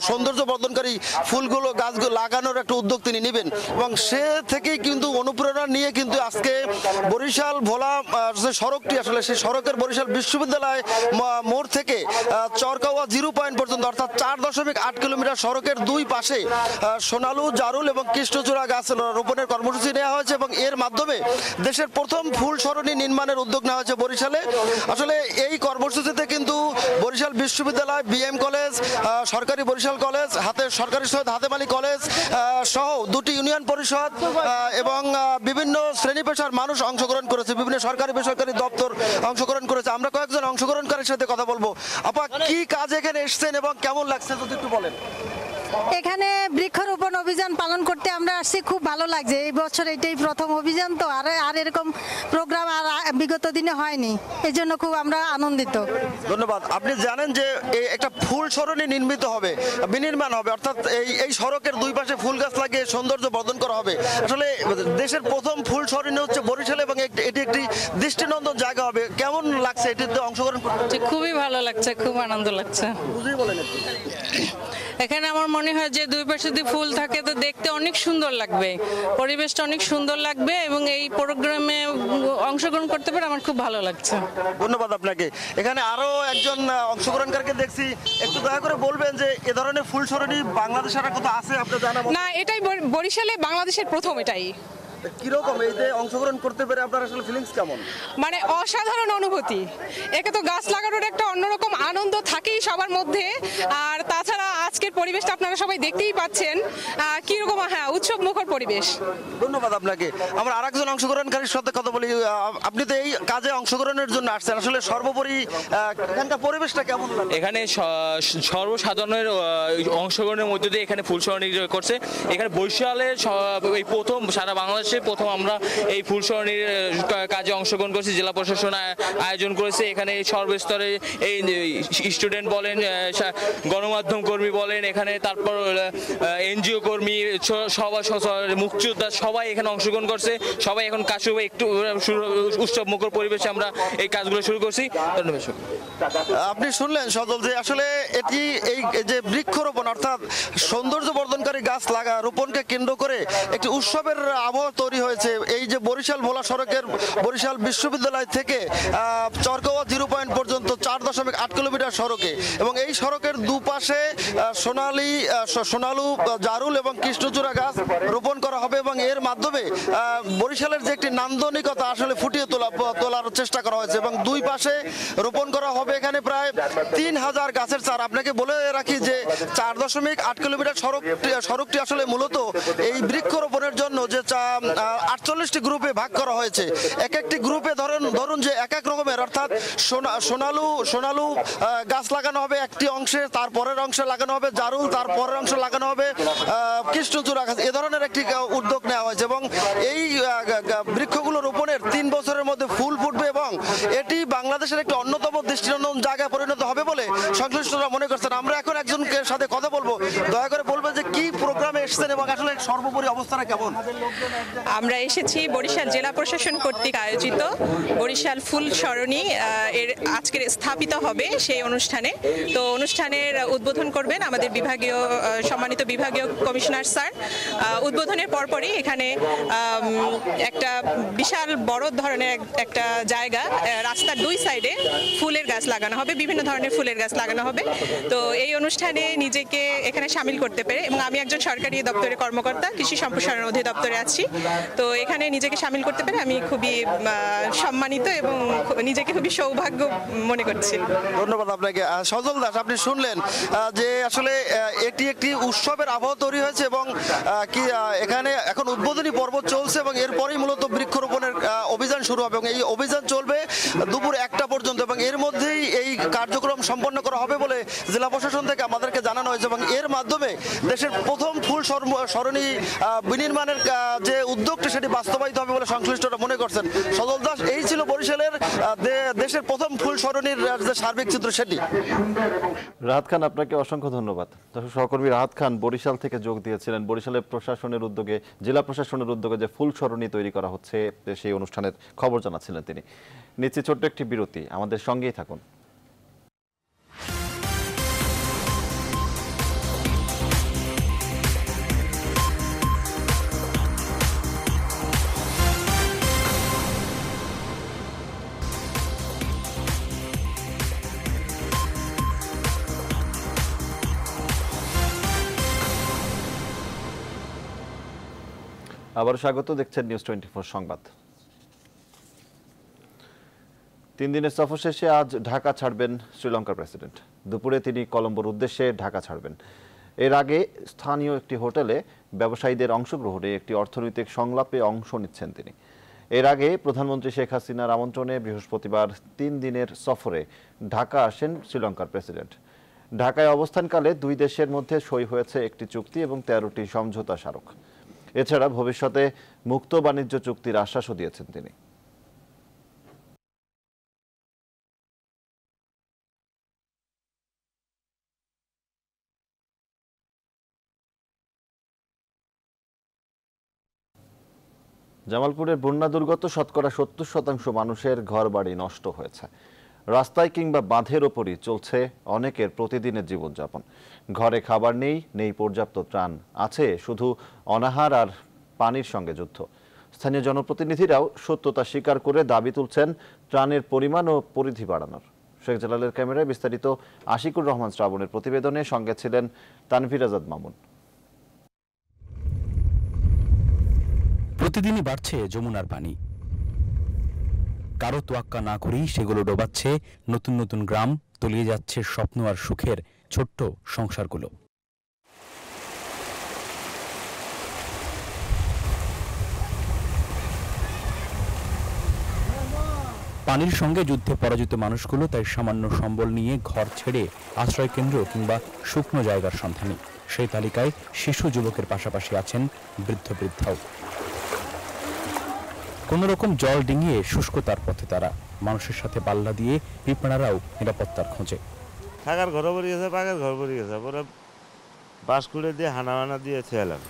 সৌন্দর্য বর্ধনকারী ফুলগুলো, গাছগুলো লাগানোর একটা উদ্যোগ তিনি নেবেন, এবং সে থেকেই কিন্তু অনুপ্রেরণা নিয়ে কিন্তু আজকে বরিশাল ভোলা যে সড়কটি, আসলে সেই সড়কের বরিশাল বিশ্ববিদ্যালয় মোড় থেকে চরকাওয়া 0 পয়েন্ট পর্যন্ত, অর্থাৎ 4.8 কিলোমিটার সড়কের দুই পাশে সোনালু, জারুল এবং কৃষ্ণচূড়া গাছ রোপণের কর্মসূচি নেওয়া হয়েছে, এবং এর মাধ্যমে দেশের প্রথম ফুল সরণি নির্মাণের উদ্যোগ নেওয়া হয়েছে বরিশালে। আসলে এই কর্মসূচিতে কিন্তু বরিশাল বিশ্ববিদ্যালয়, বিএম কলেজ, সরকারি বরিশাল কলেজ, সরকারি সৈয়দ হাতেম আলী কলেজ সহ 2টি ইউনিয়ন পরিষদ এবং বিভিন্ন শ্রেণী পেশার মানুষ অংশগ্রহণ করেছে, বিভিন্ন সরকারি বেসরকারি দপ্তর অংশগ্রহণ করেছে। আমরা কয়েকজন অংশগ্রহণকারীর সাথে কথা বলবো। আপা, কি কাজ এখানে এসেছেন এবং কেমন লাগছে যদি একটু বলেন? এখানে বৃক্ষরোপণ অভিযান পালন করতে আমরা আসছি, খুব ভালো লাগছে। এই বছর এটাই প্রথম অভিযান, তো আর এরকম প্রোগ্রাম আর বিগত দিনে হয়নি, এই জন্য খুব আমরা আনন্দিত। ধন্যবাদ। আপনি জানেন যে একটা ফুল সরণি বিনির্মাণ হবে, অর্থাৎ এই সড়কের দুই পাশে ফুল গাছ লাগিয়ে সৌন্দর্য বর্ধন করা হবে। আসলে দেশের প্রথম ফুল সরণি হচ্ছে বরিশালে, এবং এটি একটি দৃষ্টিনন্দন জায়গা হবে। কেমন লাগছে এটিতে অংশগ্রহণ করতে? খুবই ভালো লাগছে, খুব আনন্দ লাগছে। বুঝিয়ে বলেন একটু। এখানে আমার মনে হয় যে দুই পাশে যদি ফুল থাকে তো দেখতে অনেক সুন্দর লাগবে, পরিবেশটা অনেক সুন্দর লাগবে, এবং এই প্রোগ্রামে অংশগ্রহণ করতে পেরে আমার খুব ভালো লাগছে। ধন্যবাদ আপনাকে। এখানে আরো একজন অংশগ্রহণকারীকে দেখছি, একটু দয়া করে বলবেন যে এ ধরনের ফুল সরণি বাংলাদেশের আর কোথাও আছে আপনার জানা? না, এটাই বরিশালে বাংলাদেশের প্রথম। এটাই কিরকম এই যে অংশগ্রহণ করতে পেরে আপনার আসলে ফিলিংস কেমন? মানে অসাধারণ অনুভূতি। একে তো গাছ লাগানোর একটা অন্যরকম আনন্দ থাকেই সবার মধ্যে, আর তাছাড়া আজকের পরিবেশটা আপনারা সবাই দেখতেই পাচ্ছেন কিরকম, হ্যাঁ, উৎসব মুখর পরিবেশ। ধন্যবাদ আপনাকে। আমরা আরেকজন অংশগ্রহণকারীর সাথে কথা বলি। আপনি তো এই কাজে অংশগ্রহণের জন্য আসছেন, আসলে সর্বোপরি এখানকার পরিবেশটা কেমন লাগে? এখানে সর্বসাধারণের অংশগ্রহণের মধ্যে দিয়ে এখানে ফুলসরণী করছে। এখানে বরিশালের এই প্রথম, সারা বাংলাদেশে প্রথম আমরা এই ফুলসরণীর কাজে অংশগ্রহণ করছি। জেলা প্রশাসন আয়োজন করেছে। এখানে সর্বস্তরে এই স্টুডেন্ট বলেন, গণমাধ্যম কর্মী বলেন, এখানে তারপর এনজিও কর্মী, সবাই মুক্তিযোদ্ধা সবাই এখানে অংশগ্রহণ করছে। সবাই এখন কাজ শুরু, একটু উৎসব মুখর পরিবেশে আমরা এই কাজগুলো শুরু করছি। ধন্যবাদ। আপনি শুনলেন সজল যে আসলে এটি এই যে বৃক্ষরোপণ অর্থাৎ সৌন্দর্য বর্ধনকারী গাছ রোপণকে কেন্দ্র করে একটি উৎসবের আবহাওয়া তৈরি হয়েছে। এই যে বরিশাল ভোলা সড়কের বরিশাল বিশ্ববিদ্যালয় থেকে চরকাওয়া 0 পয়েন্ট পর্যন্ত 4.8 কিলোমিটার সড়কে, এবং এই সড়কের দুপাশে সোনালু, জারুল এবং কৃষ্ণচূড়া গাছ রোপণ করা হবে, এবং এর মাধ্যমে বরিশালের যে একটি নান্দনিকতা আসলে ফুটিয়ে তোলার চেষ্টা করা হয়েছে। এবং দুই পাশে রোপণ করা হবে এখানে প্রায় 3000 গাছের চারা। আপনাকে বলে রাখি যে 4.8 কিলোমিটার সড়কটি আসলে মূলত এই বৃক্ষরোপণের জন্য যে 48টি গ্রুপে ভাগ করা হয়েছে। এক একটি গ্রুপে ধরুন যে এক এক রকমের, অর্থাৎ সোনালু গাছ লাগানো হবে একটি অংশে, তারপরের অংশে লাগানো হবে জারুল, তারপরের অংশে লাগানো হবে কৃষ্ণচূড়া গাছ। এ ধরনের একটি উদ্যোগ নেওয়া হয়েছে, এবং এই বৃক্ষগুলো রোপণের 3 বছরের মধ্যে ফুল ফুটবে, এবং এটি বাংলাদেশের একটি অন্যতম দৃষ্টিনন্দন জায়গায় পরিণত হবে বলে সংশ্লিষ্টরা মনে করছেন। আমরা এখন একজনের সাথে কথা বলবো, দয়া করে বলবেন যে কি প্রোগ্রামে এসেছেন এবং আসলে সর্বোপরি অবস্থাটা কেমন? আমরা এসেছি বরিশাল জেলা প্রশাসন কর্তৃক আয়োজিত বরিশাল ফুল সরণি এর আজকের স্থাপিত হবে সেই অনুষ্ঠানে। তো অনুষ্ঠানের উদ্বোধন করবেন আমাদের সম্মানিত বিভাগীয় কমিশনার স্যার। উদ্বোধনের পরপরই এখানে একটা বিশাল বড় ধরনের একটা জায়গা, রাস্তার 2 সাইডে ফুলের গাছ লাগানো হবে, বিভিন্ন ধরনের ফুলের গাছ লাগানো হবে। তো এই অনুষ্ঠানে নিজেকে এখানে সামিল করতে পেরে, এবং আমি একজন সরকারি দপ্তরের কর্মকর্তা, কৃষি সম্প্রসারণ অধিদপ্তরে আছি, তো এখানে নিজেকে সামিল করতে পেরে আমি খুবই সম্মানিত এবং নিজেকে খুবই সৌভাগ্য মনে করছি। ধন্যবাদ আপনাকে। সজল দাস, আপনি শুনলেন যে আসলে এটি একটি উৎসবের আবহাওয়া তৈরি হয়েছে, এবং এখানে এখন উদ্বোধনী পর্ব চলছে, এবং এরপরেই মূলত বৃক্ষরোপণের অভিযান শুরু হবে, এবং এই অভিযান চলবে দুপুর 1টা পর্যন্ত, এবং এর মধ্যেই এই কার্যক্রম সম্পন্ন করা হবে বলে জেলা প্রশাসন থেকে আমাদেরকে জানানো হয়েছে। এবং এর মাধ্যমে দেশের প্রথম ফুল সরণি বিনির্মাণের যে উদ্যোগটি সেটি বাস্তবায়িত হবে বলে সংশ্লিষ্টরা মনে করছেন। সজল দাস, এই ছিল বরিশালের দেশের প্রথম ফুল সরণির যে সার্বিক চিত্র সেটি। রাহাত খান, আপনাকে অসংখ্য ধন্যবাদ। দর্শক, সহকর্মী রাহাত খান বরিশাল থেকে যোগ দিয়েছিলেন। বরিশালের প্রশাসনের উদ্যোগে, জেলা প্রশাসনের উদ্যোগে যে ফুল সরণি তৈরি করা হচ্ছে সেই অনুষ্ঠানের খবর জানাচ্ছিলেন তিনি। নিচ্ছি ছোট্ট একটি বিরতি, আমাদের সঙ্গেই থাকুন। আবার স্বাগত, দেখছেন নিউজ 24 সংবাদ। 3 দিনের সফর শেষে আজ ঢাকা ছাড়বেন শ্রীলঙ্কার প্রেসিডেন্ট। দুপুরে তিনি কলম্বোর উদ্দেশ্যে ঢাকা ছাড়বেন। এর আগে স্থানীয় একটি হোটেলে ব্যবসায়ীদের অংশগ্রহণে একটি অর্থনৈতিক সংলাপে অংশ নিচ্ছেন তিনি। এর আগে প্রধানমন্ত্রী শেখ হাসিনার আমন্ত্রণে বৃহস্পতিবার 3 দিনের সফরে ঢাকা আসেন শ্রীলঙ্কার প্রেসিডেন্ট। ঢাকায় অবস্থানকালে 2 দেশের মধ্যে সই হয়েছে একটি চুক্তি এবং 13টি সমঝোতা স্মারক। এছাড়া ভবিষ্যতে মুক্ত বাণিজ্য চুক্তির আশ্বাসও দিয়েছেন তিনি। জামালপুরের বন্যা দুর্গত শতকরা 70% মানুষের ঘরবাড়ি নষ্ট হয়েছে। রাস্তায় কিংবা বাঁধের ওপরই চলছে অনেকের প্রতিদিনের জীবনযাপন। ঘরে খাবার নেই পর্যাপ্ত ত্রাণ, আছে শুধু অনাহার আর পানির সঙ্গে যুদ্ধ। স্থানীয় জনপ্রতিনিধিরাও সত্যতা স্বীকার করে দাবি তুলছেন ত্রাণের পরিমাণ ও পরিধি বাড়ানোর। শেখ জালালের ক্যামেরায় বিস্তারিত আশিকুর রহমান শ্রাবণের প্রতিবেদনে, সঙ্গে ছিলেন তানভীর আজাদ মামুন। প্রতিদিনই বাড়ছে যমুনার পানি। কারো তোয়াক্কা না করেই সেগুলো ডোবাচ্ছে নতুন নতুন গ্রাম, তলিয়ে যাচ্ছে স্বপ্ন আর সুখের ছোট্ট সংসারগুলো। পানির সঙ্গে যুদ্ধে পরাজিত মানুষগুলো তাই সামান্য সম্বল নিয়ে ঘর ছেড়ে আশ্রয় কেন্দ্র কিংবা শুকনো জায়গার সন্ধানে। সেই তালিকায় শিশু যুবকের পাশাপাশি আছেন বৃদ্ধ বৃদ্ধাও। কোন রকম জল ডিঙিয়ে শুষ্কতার পথে তারা, মানুষের সাথে পাল্লা দিয়ে পিঁপড়ারাও নিরাপত্তার খোঁজে। থাকার ঘর পড়ে গেছে, পাকার ঘর পড়ে গেছে, পরে বাঁশ খুঁড়ে দিয়ে হানা দিয়ে ছেলাম।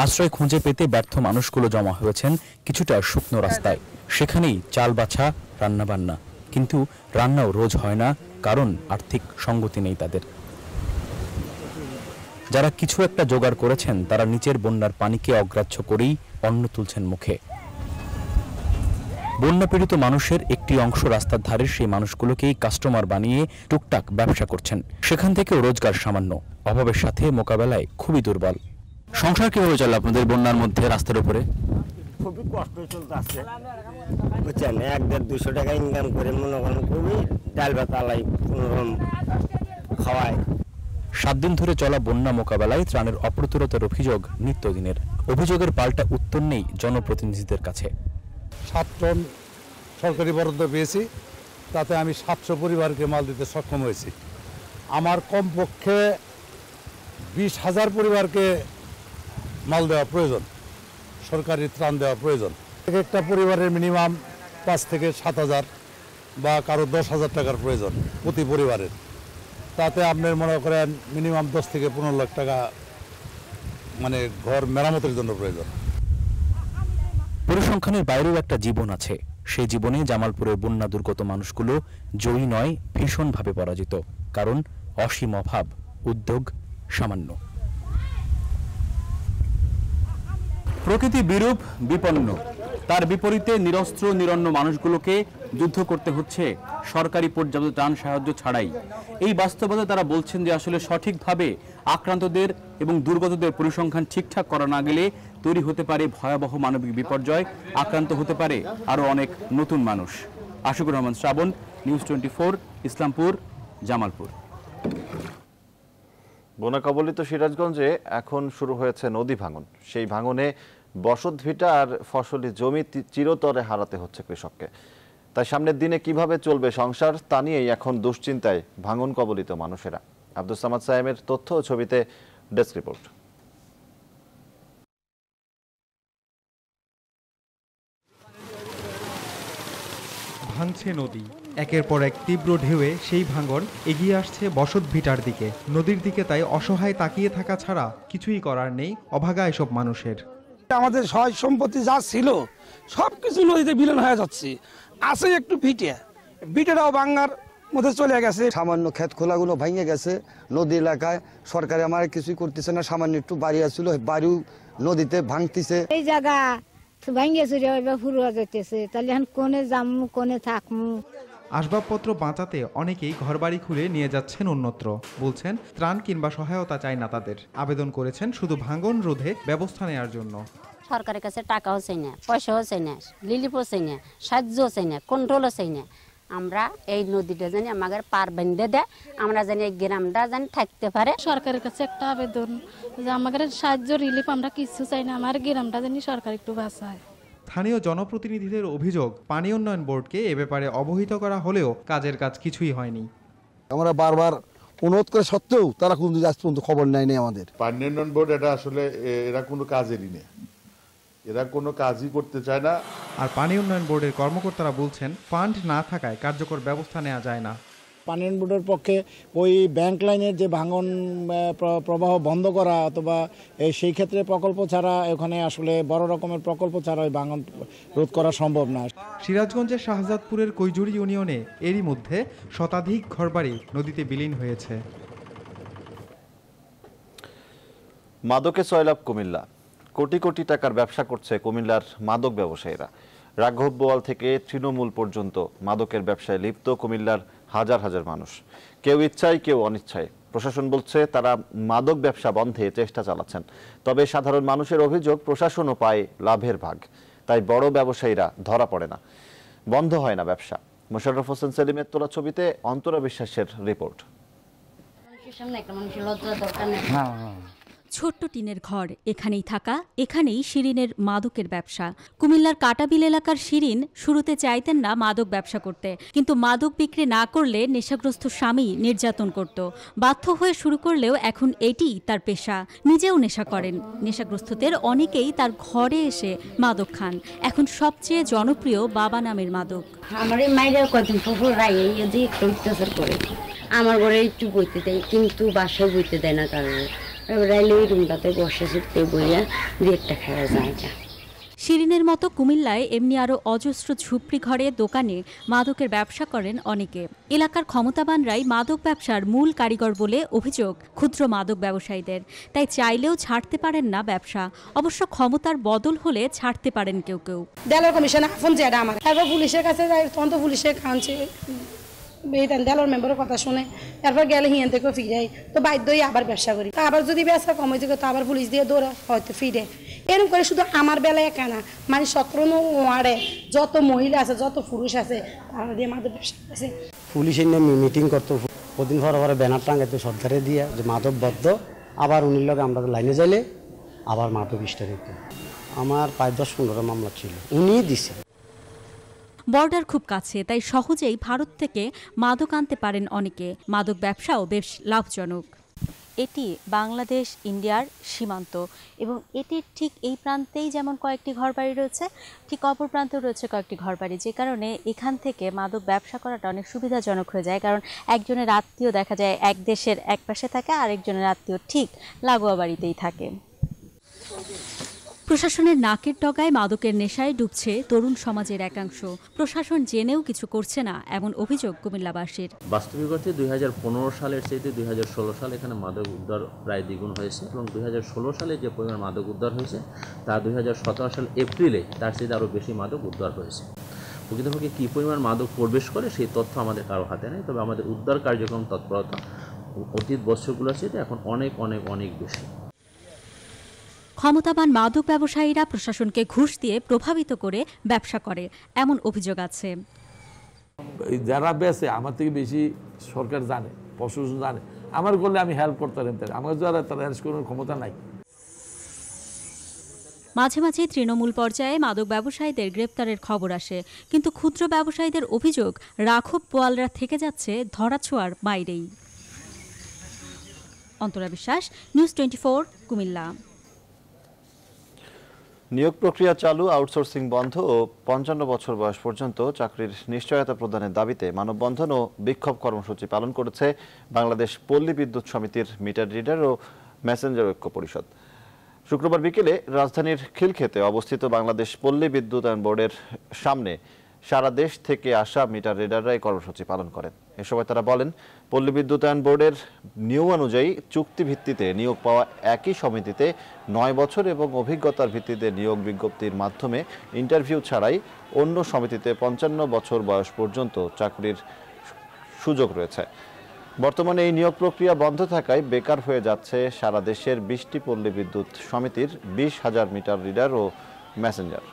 আশ্রয় খুঁজে পেতে ব্যর্থ মানুষগুলো জমা হয়েছেন কিছুটা শুকনো রাস্তায়। সেখানেই চাল বাছা, রান্নাবান্না। কিন্তু রান্নাও রোজ হয় না, কারণ আর্থিক সঙ্গতি নেই তাদের। যারা কিছু একটা জোগাড় করেছেন তারা নিচের বন্যার পানিকে অগ্রাহ্য করেই অন্ন তুলছেন মুখে। বন্যা পীড়িত মানুষের একটি অংশ রাস্তার ধারে সেই মানুষগুলোকেই কাস্টমার বানিয়ে টুকটাক ব্যবসা করছেন। সেখান থেকেও রোজগার সামান্য, অভাবের সাথে মোকাবেলায় খুবই দুর্বল। সংসার কিভাবে চলে আপনাদের বন্যার মধ্যে রাস্তার উপরে? খুবই কষ্ট চলতেছে বুঝছেন, 1-200 টাকা ইনকাম করে মনে করেন খুবই ডাল ভাত আলাই কোনোরকম খাওয়ায়। 7 দিন ধরে চলা বন্যা মোকাবেলায় ত্রাণের অপ্রতুলতার অভিযোগ নিত্যদিনের। অভিযোগের পাল্টা উত্তর নেই জনপ্রতিনিধিদের কাছে। 7 টন সরকারি বরাদ্দ পেয়েছি, তাতে আমি 700 পরিবারকে মাল দিতে সক্ষম হয়েছি। আমার কমপক্ষে 20,000 পরিবারকে মাল দেওয়া প্রয়োজন, সরকারি ত্রাণ দেওয়া প্রয়োজন। এক একটা পরিবারের মিনিমাম 5 থেকে 7,000 বা কারো 10,000 টাকার প্রয়োজন প্রতি পরিবারের। তাতে আপনার মনে করেন মিনিমাম 10 থেকে 15 লাখ টাকা মানে ঘর মেরামতের জন্য প্রয়োজন। পরিসংখ্যানের বাইরেও একটা জীবন আছে। সেই জীবনে জামালপুরের বন্যা দুর্গত মানুষগুলো জয়ী নয়, ভীষণভাবে পরাজিত। কারণ অসীম অভাব, উদ্যোগ সামান্য। প্রকৃতি বিরূপ, বিপন্ন। তার বিপরীতে নিরস্ত্র নিরন্ন মানুষগুলোকে যুদ্ধ করতে হচ্ছে সরকারি পর্যাপ্ত ত্রাণ সাহায্য ছাড়াই। এই বাস্তবতা তারা বলছেন যে আসলে সঠিকভাবে আক্রান্তদের এবং দুর্গতদের পরিসংখ্যান ঠিকঠাক করা না গেলে তৈরি হতে পারে ভয়াবহ মানবিক বিপর্যয়, আক্রান্ত হতে পারে আরও অনেক নতুন মানুষ। আশিকুর রহমান শ্রাবণ, নিউজ 24, ইসলামপুর, জামালপুর। বন্যা কবলিত সিরাজগঞ্জে এখন শুরু হয়েছে নদী ভাঙন। সেই ভাঙনে বসতভিটা আর ফসলি জমি চিরতরে হারাতে হচ্ছে কৃষককে। তাই সামনের দিনে কিভাবে চলবে সংসার তা নিয়েই এখন দুশ্চিন্তায় ভাঙন কবলিত মানুষেরা। আব্দুস সামাদ সায়েমের তথ্য ও ছবিতে ডেস্ক রিপোর্ট। ভাঙছে নদী, একের পর এক তীব্র ঢেউয়ে সেই ভাঙন এগিয়ে আসছে বসত ভিটার দিকে। নদীর দিকে তাই অসহায় তাকিয়ে থাকা ছাড়া কিছুই করার নেই অভাগা এসব মানুষের। আমাদের সহায় সম্পত্তি যা ছিল সবকিছু নদীতে বিলীন হয়ে যাচ্ছে। আছে একটু ভিটেটাও ভাঙার মধ্যে চলে গেছে। সামান্য ক্ষেত খোলাগুলো ভেঙে গেছে নদী এলাকায়। সরকারে আমার কিছুই করতেছে না। সামান্য একটু বাড়ি আসছিল, বাড়িও নদীতে ভাঙতেছে। এই জায়গা ভাঙে চুরে ফুরু যেতেছে, তাহলে এখন কোনে যামু কোনে থাকমু। আসবাবপত্র বাঁচাতে অনেকেই ঘরবাড়ি খুলে নিয়ে যাচ্ছেন অন্যত্র। বলছেন ত্রাণ কিংবা সহায়তা চাই না তাদের। আবেদন করেছেন শুধু ভাঙন রোধে ব্যবস্থা নেওয়ার জন্য। সরকারের কাছে টাকাও চাই না, পয়সাও চাই না, রিলিফও চাই না, সাহায্যও চাই না, কন্ট্রোলও চাই না। আমরা এই নদীটা জানি আমাদের পার বেঁধে দেয়, আমরা জানি এই গ্রামটা জানি থাকতে পারে। সরকারের কাছে একটা আবেদন যে আমাদের সাহায্য রিলিফ আমরা কিছু চাই না, আমার গ্রামটা জানি সরকার একটু বাঁচায়। স্থানীয় জনপ্রতিনিধিদের অভিযোগ, পানি উন্নয়ন বোর্ডকে এ ব্যাপারে অবহিত করা হলেও কাজের কাজ কিছুই হয়নি। আমরা বারবার অনুরোধ করে সত্ত্বেও তারা কোনো আজ পর্যন্ত খবর নেয়নি আমাদের। পানি উন্নয়ন বোর্ড এটা আসলে এরা কোনো কাজেরই নেই, এরা কোনো কাজই করতে চায় না। আর পানি উন্নয়ন বোর্ডের কর্মকর্তারা বলছেন ফান্ড না থাকায় কার্যকর ব্যবস্থা নেওয়া যায় না। পানি উন্নয়ন বোর্ডের পক্ষে ওই ব্যাংক লাইনের যে ভাঙন প্রবাহ বন্ধ করা অথবা সেই ক্ষেত্রে প্রকল্প ছাড়া ওখানে আসলে বড় রকমের প্রকল্প ছাড়া ওই ভাঙন রোধ করা সম্ভব না। সিরাজগঞ্জের শাহজাদপুরের কৈজুরি ইউনিয়নে এরই মধ্যে শতাধিক ঘরবাড়ি নদীতে বিলীন হয়েছে। মাদকে সয়লাভ কুমিল্লা। কোটি কোটি টাকার ব্যবসা করছে কুমিল্লার মাদক ব্যবসায়ীরা। রাঘব বোয়াল থেকে তৃণমূল পর্যন্ত মাদকের ব্যবসায় লিপ্ত কুমিল্লার হাজার হাজার মানুষ। কেউ ইচ্ছায় কেউ অনিচ্ছায়। প্রশাসন বলছে তারা মাদক ব্যবসা বন্ধে চেষ্টা চালাচ্ছেন। তবে সাধারণ মানুষের অভিযোগ প্রশাসনও পায় লাভের ভাগ, তাই বড় ব্যবসায়ীরা ধরা পড়ে না, বন্ধ হয় না ব্যবসা। মোশাররফ হোসেন সেলিমের তোলা ছবিতে অন্তরা বিশ্বাসের রিপোর্ট। ছোট্ট টিনের ঘর, এখানেই থাকা, এখানেই শিরিনের মাদকের ব্যবসা। কুমিল্লার কাটাবিল এলাকার শিরিন শুরুতে চাইতেন না মাদক ব্যবসা করতে, কিন্তু মাদক বিক্রি না করলে নেশাগ্রস্ত স্বামী নির্যাতন করত। বাধ্য হয়ে শুরু করলেও এখন এটিই তার পেশা। নিজেও নেশা করেন। নেশাগ্রস্তদের অনেকেই তার ঘরে এসে মাদক খান। এখন সবচেয়ে জনপ্রিয় বাবা নামের মাদক। আমার এই মায়ের কদিন ফুফুর রায় একটু অত্যাচার করে, আমার ঘরে একটু বইতে দেয়, কিন্তু বাসায় বইতে দেয় না। কারণে শিরিনের মতো কুমিল্লায় এমনি আরও অজস্র ঝুপড়ি ঘরে, দোকানে মাদকের ব্যবসা করেন অনেকে। এলাকার ক্ষমতাবানরাই মাদক ব্যবসার মূল কারিগর বলে অভিযোগ ক্ষুদ্র মাদক ব্যবসায়ীদের, তাই চাইলেও ছাড়তে পারেন না ব্যবসা। অবশ্য ক্ষমতার বদল হলে ছাড়তে পারেন কেউ কেউ। দেলোর কমিশন ফোন যেটা আমার, তারপর পুলিশের কাছে যাই, তখন তো পুলিশে কাঁদছে, দেলোর মেম্বারের কথা শুনে, তারপর গেলে হিয়ান থেকে ফিরাই, তো বাধ্যই আবার ব্যবসা করি। আবার যদি ব্যবসা কম হয়েছে তো আবার পুলিশ দিয়ে দৌড়া হয়তো ফিরে। এরকম করে শুধু আমার বেলায় একা না, মানে 17 ওয়ার্ডে যত মহিলা আছে, যত পুরুষ আছে, তারা দিয়ে মাদক ব্যবসা আছে। পুলিশের নিয়ে মিটিং করতো, কদিন পর ব্যানার টাঙ্গাইতো সরকারে দিয়ে যে মাদক বদ্ধ। আবার উনির লগে আমরা লাইনে যাইলে আবার মাদক স্টার দিত। আমার 5-10-15 মামলা ছিল, উনিই দিছে। বর্ডার খুব কাছে, তাই সহজেই ভারত থেকে মাদক আনতে পারেন অনেকে। মাদক ব্যবসাও বেশ লাভজনক। এটি বাংলাদেশ ইন্ডিয়ার সীমান্ত এবং এটির ঠিক এই প্রান্তেই যেমন কয়েকটি ঘরবাড়ি রয়েছে, ঠিক অপর প্রান্তেও রয়েছে কয়েকটি ঘরবাড়ি, যে কারণে এখান থেকে মাদক ব্যবসা করাটা অনেক সুবিধাজনক হয়ে যায়। কারণ একজনের আত্মীয় দেখা যায় এক দেশের এক পাশে থাকে, আরেকজনের আত্মীয় ঠিক লাগোয়া বাড়িতেই থাকে। প্রশাসনের নাকের ডগায় মাদকের নেশায় ডুবছে তরুণ সমাজের একাংশ। প্রশাসন জেনেও কিছু করছে না, এমন অভিযোগ কুমিল্লাবাসীর। বাস্তবিক অর্থে 2015 সালের চাইতে 2016 সালে এখানে মাদক উদ্ধার প্রায় দ্বিগুণ হয়েছে এবং 2016 সালে যে পরিমাণ মাদক উদ্ধার হয়েছে তা 2017 সাল এপ্রিলে তার চাইতে আরও বেশি মাদক উদ্ধার হয়েছে। প্রকৃতপক্ষে কী পরিমাণ মাদক প্রবেশ করে সেই তথ্য আমাদের কারো হাতে নেই, তবে আমাদের উদ্ধার কার্যক্রম তৎপরতা অতীত বছরগুলোর চাইতে এখন অনেক অনেক অনেক বেশি। ক্ষমতাবান মাদক ব্যবসায়ীরা প্রশাসনকে ঘুষ দিয়ে প্রভাবিত করে ব্যবসা করে, এমন অভিযোগ আছে। যারা বেছে আমার থেকে বেশি সরকার জানে, প্রশাসন জানে। আমার করলে আমি হেল্প করতে পারি, আমার যারা তারা হেল্প করার ক্ষমতা নাই। মাঝে মাঝে তৃণমূল পর্যায়ে মাদক ব্যবসায়ীদের গ্রেপ্তারের খবর আসে, কিন্তু ক্ষুদ্র ব্যবসায়ীদের অভিযোগ রাঘব বোয়ালরা থেকে যাচ্ছে ধরাছোঁয়ার বাইরেই। অন্তরা বিশ্বাস, নিউজ 24, কুমিল্লা। নিয়োগ প্রক্রিয়া চালু, আউটসোর্সিং বন্ধ ও 55 বছর বয়স পর্যন্ত চাকরির নিশ্চয়তা প্রদানের দাবিতে মানববন্ধন ও বিক্ষোভ কর্মসূচি পালন করেছে বাংলাদেশ পল্লী বিদ্যুৎ সমিতির মিটার রিডার ও মেসেঞ্জার ঐক্য পরিষদ। শুক্রবার বিকেলে রাজধানীর খিলক্ষেতে অবস্থিত বাংলাদেশ পল্লী বিদ্যুতায়ন বোর্ডের সামনে সারা দেশ থেকে আসা মিটার রিডাররা এই কর্মসূচি পালন করেন। এ সময় তারা বলেন, পল্লী বিদ্যুতায়ন বোর্ডের নিয়ম অনুযায়ী চুক্তি ভিত্তিতে নিয়োগ পাওয়া একই সমিতিতে 9 বছর এবং অভিজ্ঞতার ভিত্তিতে নিয়োগ বিজ্ঞপ্তির মাধ্যমে ইন্টারভিউ ছাড়াই অন্য সমিতিতে 55 বছর বয়স পর্যন্ত চাকরির সুযোগ রয়েছে। বর্তমানে এই নিয়োগ প্রক্রিয়া বন্ধ থাকায় বেকার হয়ে যাচ্ছে সারা দেশের 20টি পল্লী বিদ্যুৎ সমিতির 20,000 মিটার রিডার ও মেসেঞ্জার।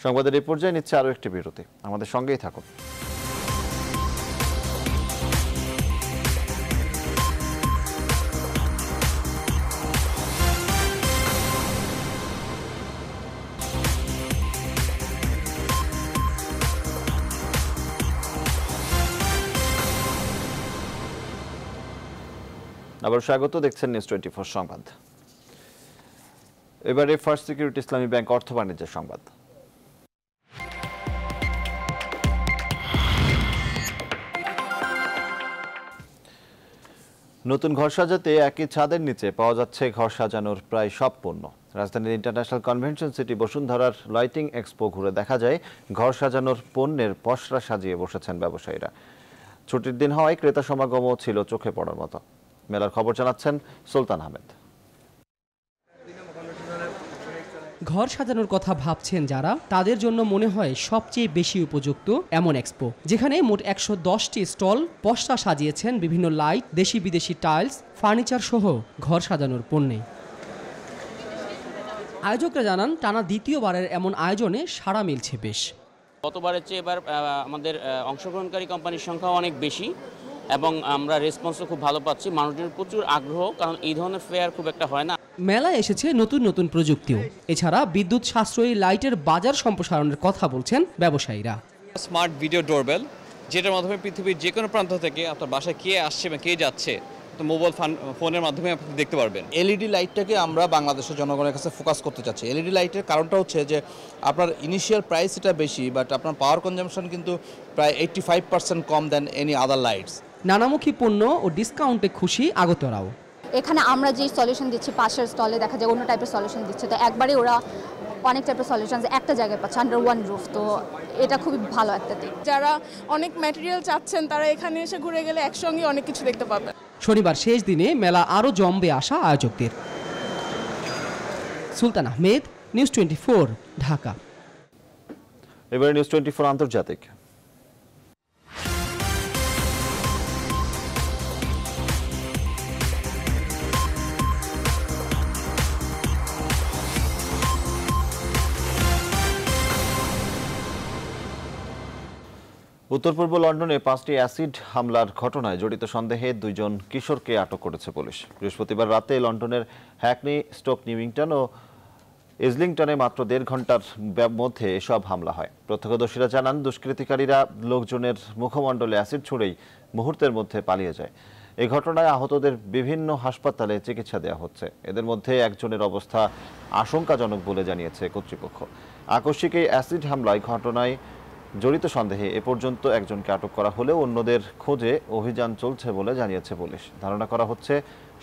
সংবাদের এই পর্যায়ে নিচ্ছে আরও একটি বিরতি, আমাদের সঙ্গেই থাকুন। আবার স্বাগত, দেখছেন নিউজ 24 সংবাদ। এবারে ফার্স্ট সিকিউরিটি ইসলামী ব্যাংক অর্থ বাণিজ্যের সংবাদ। নতুন ঘর সাজাতে একই ছাদের নিচে পাওয়া যাচ্ছে ঘর সাজানোর প্রায় সব পণ্য। রাজধানীর ইন্টারন্যাশনাল কনভেনশন সিটি বসুন্ধরার লাইটিং এক্সপো ঘুরে দেখা যায় ঘর সাজানোর পণ্যের পসরা সাজিয়ে বসেছেন ব্যবসায়ীরা। ছুটির দিন হওয়ায় ক্রেতা সমাগমও ছিল চোখে পড়ার মতো। মেলার খবর জানাচ্ছেন সুলতান আহমেদ। ঘর সাজানোর কথা ভাবছেন যারা, তাদের জন্য মনে হয় সবচেয়ে বেশি উপযুক্ত এমন এক্সপো, যেখানে মোট 110টি স্টল পসরা সাজিয়েছেন বিভিন্ন লাইট, দেশি বিদেশি টাইলস, ফার্নিচার সহ ঘর সাজানোর পণ্যে। আয়োজকরা জানান, টানা দ্বিতীয়বারের এমন আয়োজনে সাড়া মিলছে বেশ। গতবারের চেয়ে এবার আমাদের অংশগ্রহণকারী কোম্পানির সংখ্যা অনেক বেশি এবং আমরা রেসপন্সও খুব ভালো পাচ্ছি। মানুষজনের প্রচুর আগ্রহ, কারণ এই ধরনের ফেয়ার খুব একটা হয় না। মেলায় এসেছে নতুন নতুন প্রযুক্তিও। এছাড়া বিদ্যুৎ সাশ্রয়ী লাইটের বাজার সম্প্রসারণের কথা বলছেন ব্যবসায়ীরা। স্মার্ট ভিডিও ডোরবেল, যেটার মাধ্যমে পৃথিবীর যে কোনো প্রান্ত থেকে আপনার বাসায় কে আসছে বা কে যাচ্ছে তো মোবাইল ফোনের মাধ্যমে আপনি দেখতে পারবেন। এলইডি লাইটটাকে আমরা বাংলাদেশের জনগণের কাছে ফোকাস করতে চাচ্ছি। এলইডি লাইটের কারণটা হচ্ছে যে আপনার ইনিশিয়াল প্রাইস এটা বেশি, বাট আপনার পাওয়ার কনজাম্পশন কিন্তু প্রায় 85% কম দেন এনি আদার লাইটস। নানামুখী পণ্য ও ডিসকাউন্টে খুশি আগতরাও। এখানে আমরা যে সলিউশন দিচ্ছি, পাশের স্টলে দেখা যায় অন্য টাইপের সলিউশন দিচ্ছে, তো একবারে ওরা অনেক টাইপের সলিউশন একটা জায়গায় পাচ্ছে, আন্ডার ওয়ান রুফ। তো এটা খুবই ভালো একটা দিক। যারা অনেক ম্যাটেরিয়াল চাচ্ছেন তারা এখানে এসে ঘুরে গেলে একসঙ্গে অনেক কিছু দেখতে পাবেন। শনিবার শেষ দিনে মেলা আরও জমবে আসা আয়োজকদের। সুলতান আহমেদ, নিউজ 24, ঢাকা। এবারে নিউজ 24 আন্তর্জাতিক। উত্তর পূর্ব লন্ডনে 5টি অ্যাসিড হামলার ঘটনায় জড়িত সন্দেহে 2 জন কিশোরকে আটক করেছে পুলিশ। বৃহস্পতিবার রাতে লন্ডনের হ্যাকনি, স্টোক নিউইংটন ও ইজলিংটনে মাত্র 1.5 ঘন্টার মধ্যে এসব হামলা হয়। প্রত্যক্ষদর্শীরা জানান, দুষ্কৃতিকারীরা লোকজনের মুখমণ্ডলে অ্যাসিড ছুড়েই মুহূর্তের মধ্যে পালিয়ে যায়। এই ঘটনায় আহতদের বিভিন্ন হাসপাতালে চিকিৎসা দেওয়া হচ্ছে। এদের মধ্যে একজনের অবস্থা আশঙ্কাজনক বলে জানিয়েছে কর্তৃপক্ষ। আকস্মিক এই অ্যাসিড হামলায় ঘটনায় জড়িত সন্দেহে এ পর্যন্ত একজনকে আটক করা হলেও অন্যদের খোঁজে অভিযান চলছে বলে জানিয়েছে পুলিশ। ধারণা করা হচ্ছে,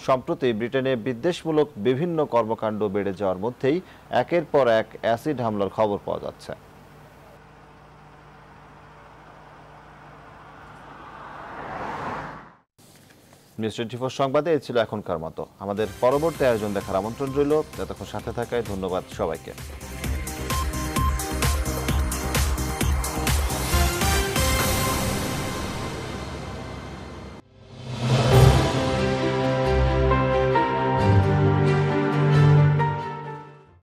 সম্প্রতি ব্রিটেনে বিদ্বেষমূলক বিভিন্ন কর্মকাণ্ড বেড়ে যাওয়ার মধ্যেই একের পর এক অ্যাসিড হামলার খবর পাওয়া যাচ্ছে। নিউজ 24 সংবাদে এই ছিল এখনকার মতো। আমাদের পরবর্তী আয়োজন দেখার আমন্ত্রণ রইল। এতক্ষণ সাথে থাকায় ধন্যবাদ সবাইকে।